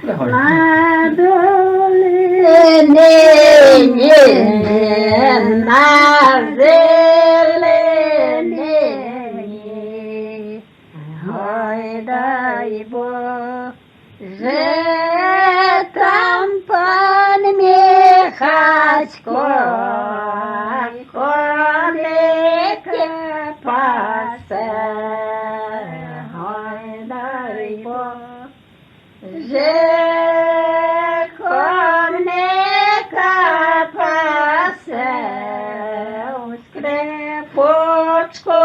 Лягай. На долині, на зелені, гойдай Боже, там пан Михасько, коники пасе, гойдай Боже, коника пасе, у скрипочку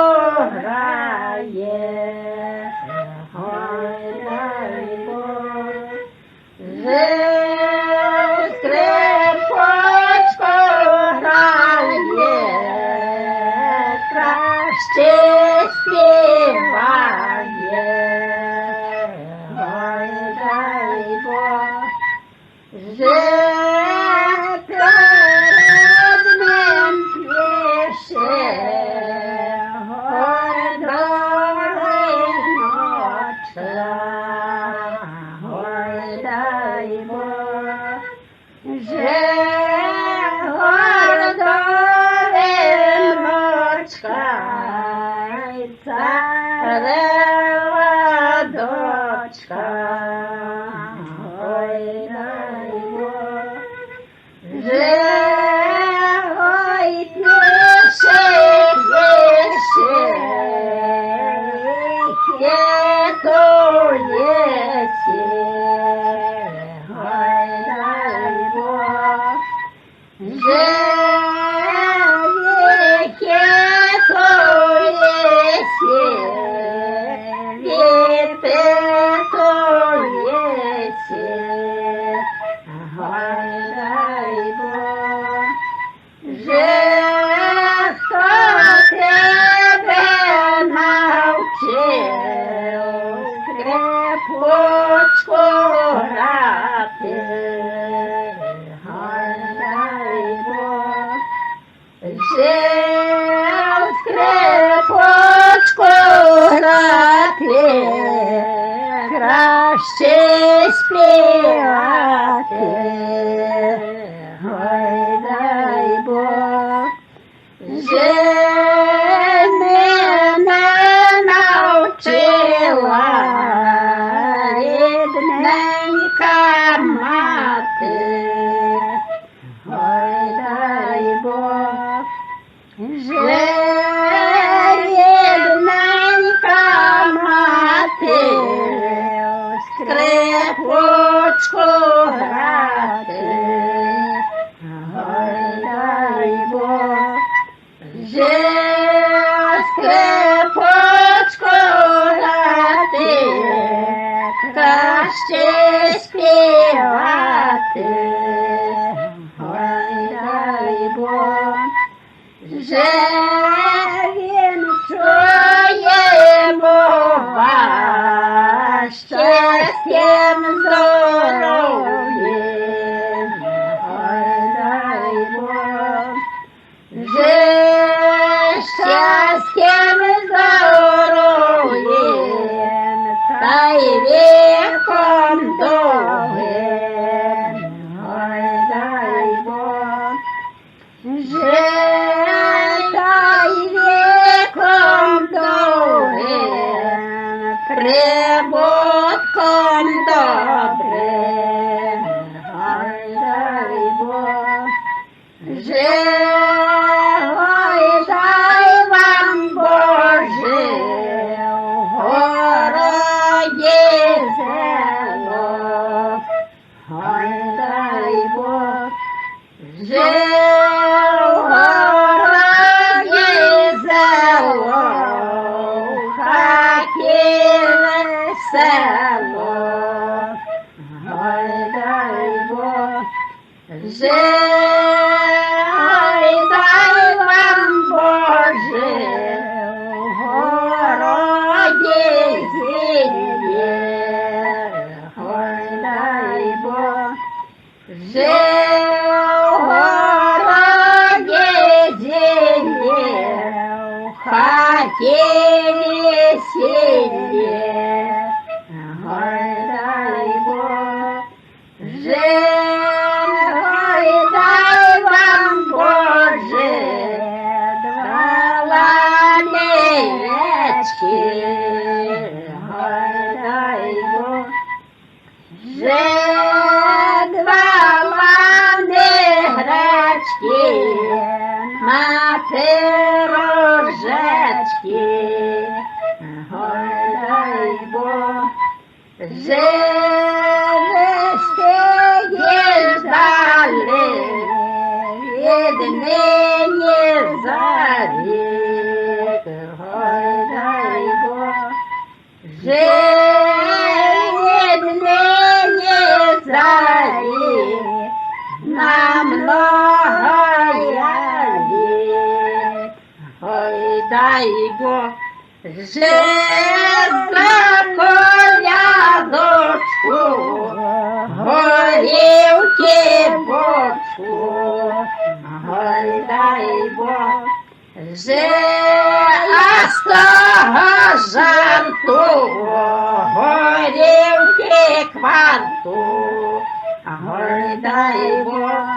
грає, гойдай Боже, скрипочку грає, краще співає, гойдай Боже, перед ним пише, гордої ночі, гойдай Боже, гордої ночка, й царева дочка, гойдай Боже, ой, пише, хитується, гойдай Боже, відпитується, гойдай Боже, хто тебе навчив скрипочку грати, гойдай Боже, скрипочку грати, краще співати, гойдай Боже, мене навчила рідненька мати, гойдай Боже, рідненька мати, скрипочку грати, гойдай Боже, скрипочку грати, краще співати, гойдай Боже, він чує мова, щастям здоров'ям, гойдай Боже, щастям здоров'ям, та й віком довгим, гойдай Боже, та й віком довгим, прибутком добрим, гойдай Боже, гойдай вам Боже, в городі зело, гойдай Боже, в городі зело, в хаті весело, гойдай Боже, гойдай вам Боже, в городі зілля, гойдай Боже, в городі зілля, в хаті весілля, гойдай Вже два лани гречки на пирожечки. Ой, бо живести далі від нині зарік. Ой, дай Бог, від нині зарік на многая літ. Ой, дай Бог, за колядочку, горілки бочку. Ой, дай Бог, а з того жанту горілки кванту. Ой, дай Бог,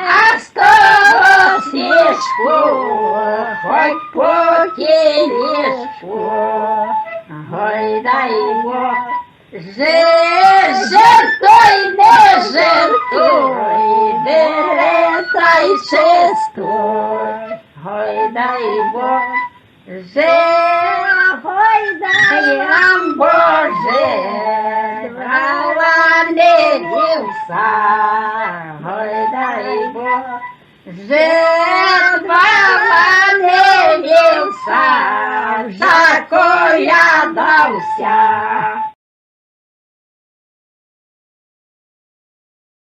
а з того сішку, хоть по кілішку. Ой, дай Бог, жертвуй, не жертвуй, бери та й чистуй. Ой, дай Бог, ой, дай нам Боже, брала не дівса. Ой, дай Бог, брала не дівса, заколядався.